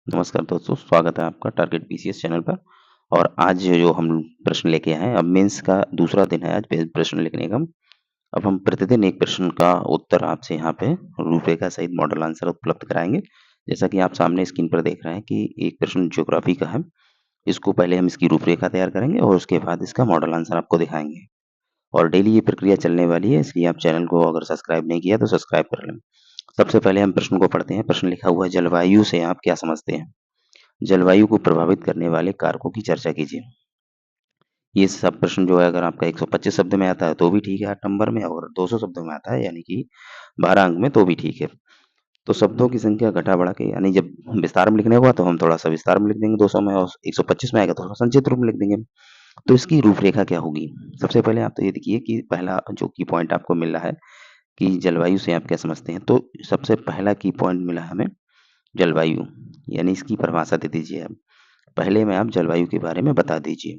नमस्कार दोस्तों, स्वागत है आपका टारगेट पीसीएस चैनल पर। और आज जो हम प्रश्न लेके आए हैं, अब मेंस का दूसरा दिन है आज प्रश्न लिखने का। अब हम प्रतिदिन एक प्रश्न का उत्तर आपसे यहाँ पे रूपरेखा सहित मॉडल आंसर उपलब्ध कराएंगे। जैसा कि आप सामने स्क्रीन पर देख रहे हैं कि एक प्रश्न ज्योग्राफी का है। इसको पहले हम इसकी रूपरेखा तैयार करेंगे और उसके बाद इसका मॉडल आंसर आपको दिखाएंगे। और डेली ये प्रक्रिया चलने वाली है, इसलिए आप चैनल को अगर सब्सक्राइब नहीं किया तो सब्सक्राइब कर लें। सबसे पहले हम प्रश्न को पढ़ते हैं। प्रश्न लिखा हुआ है, जलवायु से आप क्या समझते हैं? जलवायु को प्रभावित करने वाले कारकों की चर्चा कीजिए। ये सब प्रश्न जो है, अगर आपका 125 शब्द में आता है तो भी ठीक है 8 नंबर में, और 200 शब्दों में आता है यानी कि 12 अंक में तो भी ठीक है। तो शब्दों की संख्या घटा बढ़ा के, यानी जब विस्तार में लिखने होगा तो हम थोड़ा सा विस्तार में लिख देंगे 200 में, और 125 में आएगा तो थोड़ा संक्षिप्त रूप में लिख देंगे। तो इसकी रूपरेखा क्या होगी? सबसे पहले आप तो ये देखिए कि पहला जो की पॉइंट आपको मिल रहा है कि जलवायु से आप क्या समझते हैं, तो सबसे पहला की पॉइंट मिला हमें जलवायु, यानी इसकी परिभाषा दे दीजिए आप। पहले में आप जलवायु के बारे में बता दीजिए।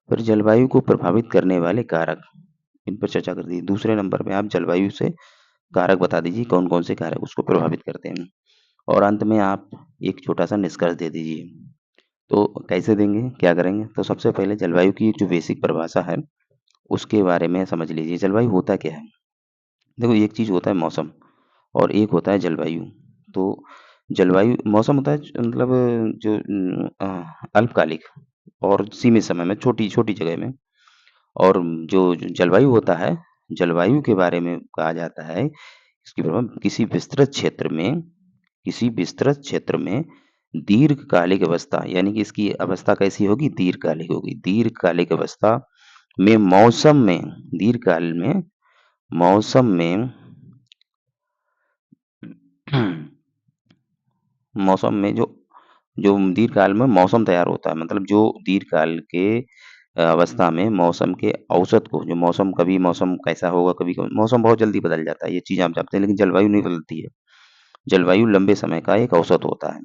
फिर जलवायु को प्रभावित करने वाले कारक, इन पर चर्चा कर दीजिए। दूसरे नंबर पे आप जलवायु से कारक बता दीजिए, कौन कौन से कारक उसको प्रभावित करते हैं। और अंत में आप एक छोटा सा निष्कर्ष दे दीजिए। तो कैसे देंगे, क्या करेंगे? तो सबसे पहले जलवायु की जो बेसिक परिभाषा है उसके बारे में समझ लीजिए। जलवायु होता क्या है? देखो, एक चीज होता है मौसम और एक होता है जलवायु। तो जलवायु मौसम होता है मतलब जो अल्पकालिक और सीमित समय में, छोटी छोटी जगह में। और जो जलवायु होता है, जलवायु के बारे में कहा जाता है, इसकी प्रभाव किसी विस्तृत क्षेत्र में दीर्घकालिक अवस्था, यानी कि इसकी अवस्था कैसी होगी? दीर्घकालिक होगी। दीर्घकालिक अवस्था में दीर्घकाल में मौसम में मौसम में जो जो दीर्घकाल में मौसम तैयार होता है, मतलब जो दीर्घकाल के अवस्था में मौसम के औसत को, जो मौसम, कभी मौसम कैसा होगा, कभी मौसम बहुत जल्दी बदल जाता है, ये चीज़ आप जानते हैं, लेकिन जलवायु नहीं बदलती है। जलवायु लंबे समय का एक औसत होता है।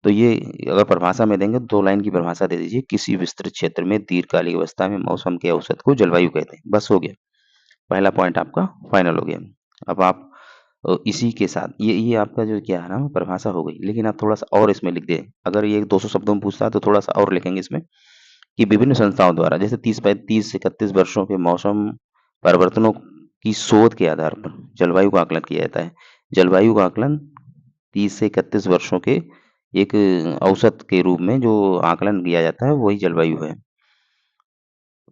तो ये अगर परिभाषा में देंगे तो 2 लाइन की परिभाषा दे दीजिए, किसी विस्तृत क्षेत्र में दीर्घकालिक अवस्था में मौसम के औसत को जलवायु कहते हैं। बस हो गया, पहला पॉइंट आपका फाइनल हो गया। अब आप इसी के साथ ये आपका जो क्या है ना, परिभाषा हो गई, लेकिन आप थोड़ा सा और इसमें लिख दें। अगर ये 200 शब्दों में पूछता है तो थोड़ा सा और लिखेंगे इसमें कि विभिन्न संस्थाओं द्वारा, जैसे 30 से 31 वर्षों के मौसम परिवर्तनों की शोध के आधार पर जलवायु का आकलन किया जाता है। जलवायु का आकलन 30 से 31 वर्षों के एक औसत के रूप में जो आकलन किया जाता है, वही जलवायु है।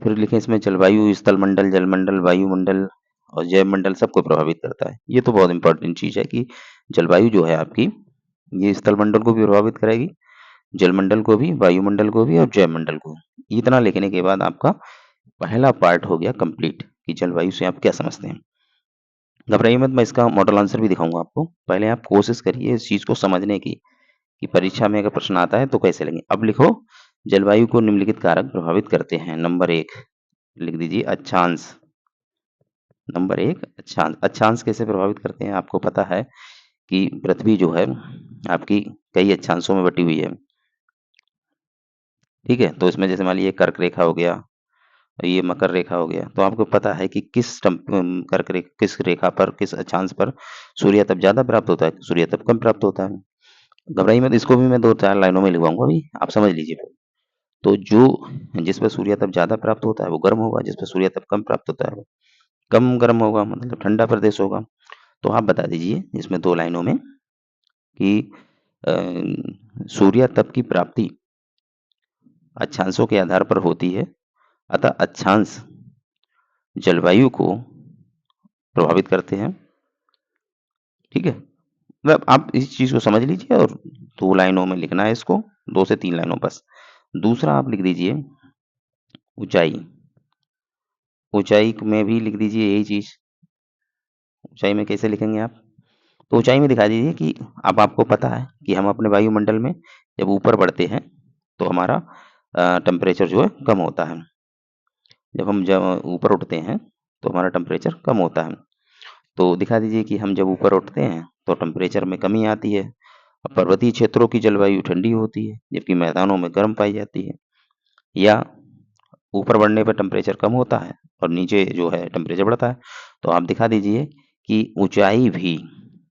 फिर लिखें इसमें, जलवायु स्थलमंडल, जलमंडल, वायुमंडल और जैवमंडल सबको प्रभावित करता है। ये तो बहुत इंपॉर्टेंट चीज़ है कि जलवायु जो है आपकी, ये स्थलमंडल को भी प्रभावित करेगी, जलमंडल को भी, वायुमंडल को भी और जैवमंडल को। इतना लिखने के बाद आपका पहला पार्ट हो गया कंप्लीट कि जलवायु से आप क्या समझते हैं। घबराइए मत, मैं इसका मॉडल आंसर भी दिखाऊंगा आपको। पहले आप कोशिश करिए इस चीज़ को समझने की कि परीक्षा में अगर प्रश्न आता है तो कैसे लेंगे। अब लिखो, जलवायु को निम्नलिखित कारक प्रभावित करते हैं। नंबर 1 लिख दीजिए, अक्षांश। नंबर 1 अक्षांश। अक्षांश कैसे प्रभावित करते हैं? आपको पता है कि पृथ्वी जो है आपकी कई अक्षांशों में बटी हुई है। ठीक है, तो इसमें जैसे मान लीजिए कर्क रेखा हो गया, ये मकर रेखा हो गया, तो आपको पता है कि किस रेखा पर, किस अक्षांश पर सूर्य तप ज्यादा प्राप्त होता है, सूर्य तप कम प्राप्त होता है। घबराइए मत, इसको भी मैं 2-4 लाइनों में लिखवाऊंगा, अभी आप समझ लीजिए। तो जो जिस पर सूर्य तप ज्यादा प्राप्त होता है वो गर्म होगा, जिस पर सूर्य तप कम प्राप्त होता है वो कम गर्म होगा, मतलब ठंडा प्रदेश होगा। तो आप बता दीजिए इसमें 2 लाइनों में कि अ, सूर्य तप की प्राप्ति अक्षांशों के आधार पर होती है, अतः अक्षांश जलवायु को प्रभावित करते हैं। ठीक है, मतलब आप इस चीज को समझ लीजिए और 2 लाइनों में लिखना है इसको, 2 से 3 लाइनों बस। दूसरा आप लिख दीजिए ऊंचाई। ऊंचाई में भी लिख दीजिए यही चीज। ऊंचाई में कैसे लिखेंगे आप? तो ऊंचाई में दिखा दीजिए कि अब आपको पता है कि हम अपने वायुमंडल में जब ऊपर बढ़ते हैं तो हमारा टेम्परेचर जो है कम होता है। जब ऊपर उठते हैं तो हमारा टेम्परेचर कम होता है। तो दिखा दीजिए कि हम जब ऊपर उठते हैं तो टेम्परेचर में कमी आती है। और पर्वतीय क्षेत्रों की जलवायु ठंडी होती है, जबकि मैदानों में गर्म पाई जाती है। या ऊपर बढ़ने पर टेम्परेचर कम होता है और नीचे जो है टेम्परेचर बढ़ता है। तो आप दिखा दीजिए कि ऊंचाई भी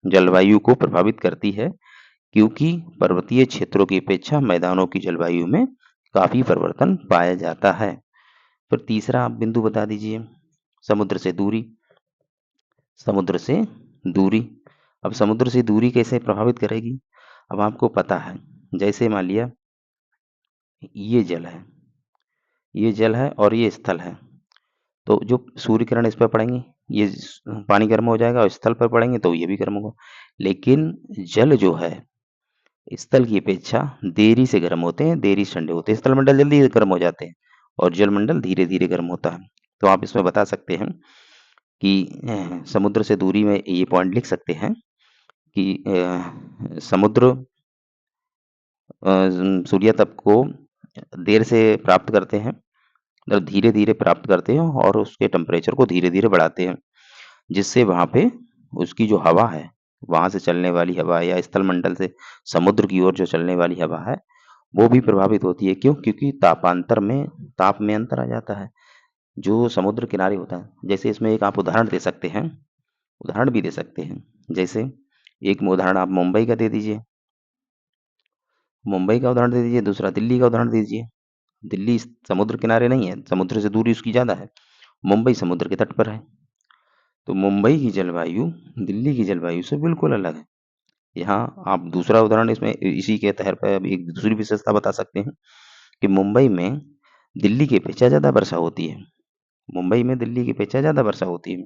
जलवायु को प्रभावित करती है, क्योंकि पर्वतीय क्षेत्रों की अपेक्षा मैदानों की जलवायु में काफी परिवर्तन पाया जाता है। फिर तीसरा आप बिंदु बता दीजिए, समुद्र से दूरी। समुद्र से दूरी, अब समुद्र से दूरी कैसे प्रभावित करेगी? अब आपको पता है, जैसे मान लिया ये जल है, ये जल है और ये स्थल है, तो जो सूर्य किरण इस पर पड़ेंगी, ये पानी गर्म हो जाएगा, और स्थल पर पड़ेंगे तो ये भी गर्म होगा। लेकिन जल जो है स्थल की अपेक्षा देरी से गर्म होते हैं, देरी से ठंडे होते हैं। स्थल मंडल जल्दी गर्म हो जाते हैं और जल मंडल धीरे धीरे गर्म होता है। तो आप इसमें बता सकते हैं कि समुद्र से दूरी में ये पॉइंट लिख सकते हैं कि समुद्र सूर्य तप को देर से प्राप्त करते हैं, मतलब धीरे धीरे प्राप्त करते हैं और उसके टेम्परेचर को धीरे धीरे बढ़ाते हैं, जिससे वहाँ पे उसकी जो हवा है, वहाँ से चलने वाली हवा या स्थल मंडल से समुद्र की ओर जो चलने वाली हवा है वो भी प्रभावित होती है। क्यों? क्योंकि ताप में अंतर आ जाता है जो समुद्र किनारे होता है। जैसे इसमें एक आप उदाहरण दे सकते हैं, उदाहरण भी दे सकते हैं। जैसे एक उदाहरण आप मुंबई का दे दीजिए, मुंबई का उदाहरण दे दीजिए, दूसरा दिल्ली का उदाहरण दे दीजिए। दिल्ली समुद्र किनारे नहीं है, समुद्र से दूरी उसकी ज़्यादा है, मुंबई समुद्र के तट पर है। तो मुंबई की जलवायु दिल्ली की जलवायु से बिल्कुल अलग है। यहाँ आप दूसरा उदाहरण इसमें इसी के तहत पर अभी एक दूसरी विशेषता बता सकते हैं कि मुंबई में दिल्ली की अपेक्षा ज़्यादा वर्षा होती है। मुंबई में दिल्ली की अपेक्षा ज़्यादा वर्षा होती है।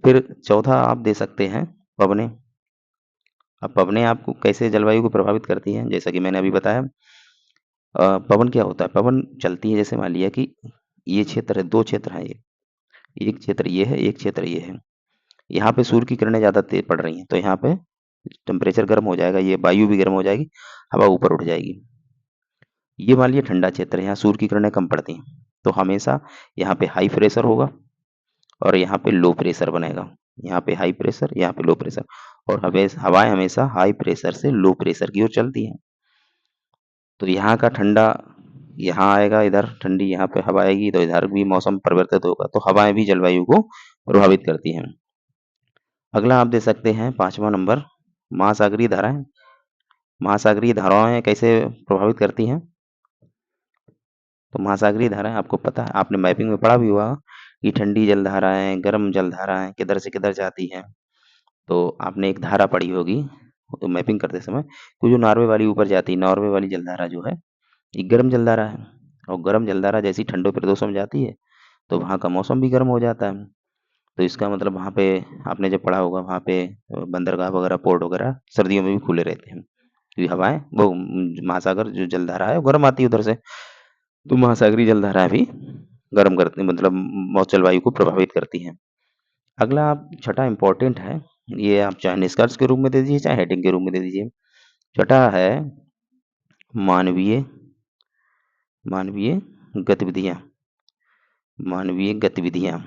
फिर चौथा आप दे सकते हैं पवनें। अब पवनें आपको कैसे जलवायु को प्रभावित करती हैं? जैसा कि मैंने अभी बताया, पवन क्या होता है? पवन चलती है, जैसे मान लिया कि ये क्षेत्र है, 2 क्षेत्र हैं ये। एक क्षेत्र ये है, एक क्षेत्र ये है। यहाँ पे सूर्य की किरणें ज़्यादा तेज पड़ रही हैं, तो यहाँ पे टेम्परेचर गर्म हो जाएगा, ये वायु भी गर्म हो जाएगी, हवा ऊपर उठ जाएगी। ये मान लिया ठंडा क्षेत्र है, यहाँ सूर्य की किरणें कम पड़ती हैं, तो हमेशा यहाँ पे हाई प्रेशर होगा और यहाँ पे लो प्रेशर बनेगा। यहाँ पे हाई प्रेशर, यहाँ पे लो प्रेशर, और हवाएं हमेशा हाई प्रेशर से लो प्रेशर की ओर चलती हैं। तो यहाँ का ठंडा यहाँ आएगा, इधर ठंडी यहाँ पे हवा आएगी, तो इधर भी मौसम परिवर्तित होगा। तो हवाएं भी जलवायु को प्रभावित करती हैं। अगला आप दे सकते हैं 5वां नंबर, महासागरीय धाराएं। महासागरीय धाराएं कैसे प्रभावित करती हैं? तो महासागरीय धाराएं आपको पता है, आपने मैपिंग में पढ़ा भी हुआ कि ठंडी जलधाराएं, गर्म जलधाराएं किधर से किधर जाती हैं। तो आपने एक धारा पढ़ी होगी तो मैपिंग करते समय, तो जो नॉर्वे वाली ऊपर जाती है, नॉर्वे वाली जलधारा जो है ये गर्म जलधारा है, और गर्म जलधारा जैसी ठंडे प्रदेशों में जाती है तो वहाँ का मौसम भी गर्म हो जाता है। तो इसका मतलब वहाँ पे आपने जब पढ़ा होगा, वहाँ पे बंदरगाह वगैरह, पोर्ट वगैरह सर्दियों में भी खुले रहते हैं, क्योंकि हवाएं वो महासागर जो जलधारा है वो गर्म आती है उधर से। तो महासागरीय जलधारा भी गर्म करती, मतलब जलवायु को प्रभावित करती है। अगला आप छठा इंपॉर्टेंट है, ये आप चाहे निष्कर्ष के रूप में दे दीजिए चाहे हेडिंग के रूप में दे दीजिए। छठा है मानवीय मानवीय गतिविधियां। मानवीय गतिविधियां,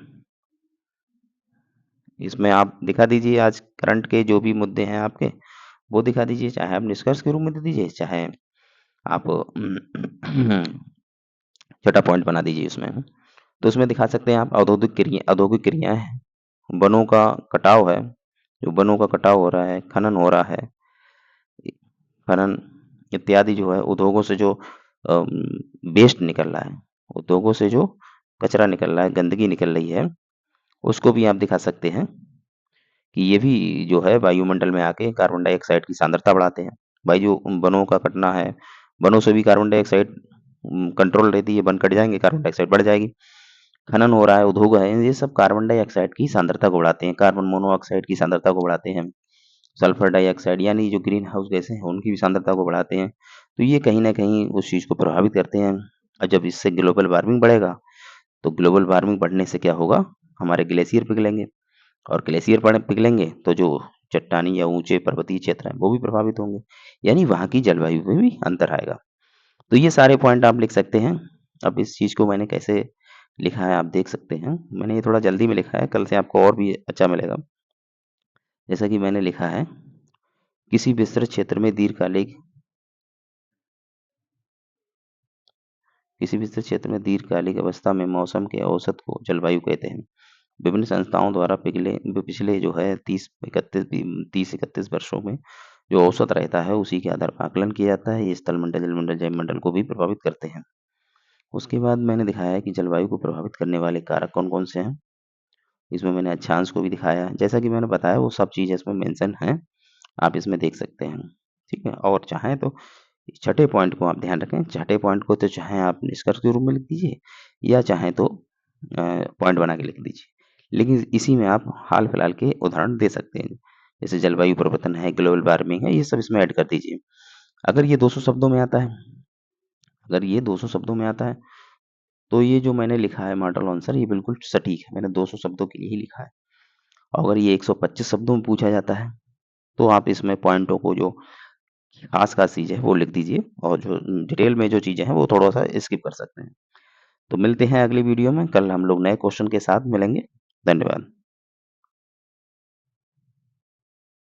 इसमें आप दिखा दीजिए आज करंट के जो भी मुद्दे हैं आपके, वो दिखा दीजिए, चाहे आप निष्कर्ष के रूप में दे दीजिए, चाहे आप छठा पॉइंट बना दीजिए उसमें। तो उसमें दिखा सकते हैं आप औद्योगिक क्रियाएं हैं, वनों का कटाव है, जो वनों का कटाव हो रहा है, खनन हो रहा है, खनन इत्यादि जो है, उद्योगों से जो वेस्ट निकल रहा है, उद्योगों से जो कचरा निकल रहा है, गंदगी निकल रही है, उसको भी आप दिखा सकते हैं कि ये भी जो है वायुमंडल में आके कार्बन डाइऑक्साइड की सांद्रता बढ़ाते हैं। भाई जो वनों का कटना है, वनों से भी कार्बन डाइऑक्साइड कंट्रोल रहती है, वन कट जाएंगे कार्बन डाइऑक्साइड बढ़ जाएगी। खनन हो रहा है, उद्योग है, ये सब कार्बन डाइऑक्साइड की सांद्रता को बढ़ाते हैं, कार्बन मोनोऑक्साइड की सांद्रता को बढ़ाते हैं, सल्फर डाइऑक्साइड यानी जो ग्रीन हाउस गैसें हैं उनकी भी सांद्रता को बढ़ाते हैं। तो ये कहीं ना कहीं उस चीज़ को प्रभावित करते हैं, और जब इससे ग्लोबल वार्मिंग बढ़ेगा तो ग्लोबल वार्मिंग बढ़ने से क्या होगा, हमारे ग्लेशियर पिघलेंगे, और ग्लेशियर पिघलेंगे तो जो चट्टानी या ऊंचे पर्वतीय क्षेत्र हैं वो भी प्रभावित होंगे, यानी वहाँ की जलवायु में भी अंतर आएगा। तो ये सारे पॉइंट आप लिख सकते हैं। अब इस चीज़ को मैंने कैसे लिखा है आप देख सकते हैं, मैंने ये थोड़ा जल्दी में लिखा है, कल से आपको और भी अच्छा मिलेगा। जैसा कि मैंने लिखा है, किसी विस्तृत क्षेत्र में दीर्घकालिक अवस्था में मौसम के औसत को जलवायु कहते हैं। विभिन्न संस्थाओं द्वारा पिछले जो है 30-31 वर्षों में जो औसत रहता है उसी के आधार पर आकलन किया जाता है। ये स्थल मंडल, जल मंडल, जैव मंडल को भी प्रभावित करते हैं। उसके बाद मैंने दिखाया है कि जलवायु को प्रभावित करने वाले कारक कौन-कौन से हैं। इसमें मैंने अक्षांश को भी दिखाया है। जैसा कि मैंने बताया वो सब चीज़ इसमें मेंशन है, आप इसमें देख सकते हैं। ठीक है? और चाहें तो छठे पॉइंट को आप ध्यान रखें, छठे पॉइंट को तो चाहे आप निष्कर्ष के रूप में लिख दीजिए या चाहें तो पॉइंट बना के लिख दीजिए। लेकिन इसी में आप हाल-फिलहाल के उदाहरण दे सकते हैं। जैसे जलवायु परिवर्तन है, ग्लोबल वार्मिंग है, ये सब इसमें ऐड कर दीजिए। अगर ये 200 शब्दों में आता है अगर ये 200 शब्दों में आता है, तो ये जो मैंने लिखा है मॉडल आंसर ये बिल्कुल सटीक है। मैंने 200 शब्दों के लिए ही लिखा है। और अगर ये 125 शब्दों में पूछा जाता है, तो आप इसमें पॉइंटों को जो खास-खास चीज़ें हैं वो लिख दीजिए और जो डिटेल में जो चीज़ें हैं वो थोड़ा-सा स्किप कर सकते हैं। तो मिलते हैं अगली वीडियो में, कल हम लोग नए क्वेश्चन के साथ मिलेंगे। धन्यवाद।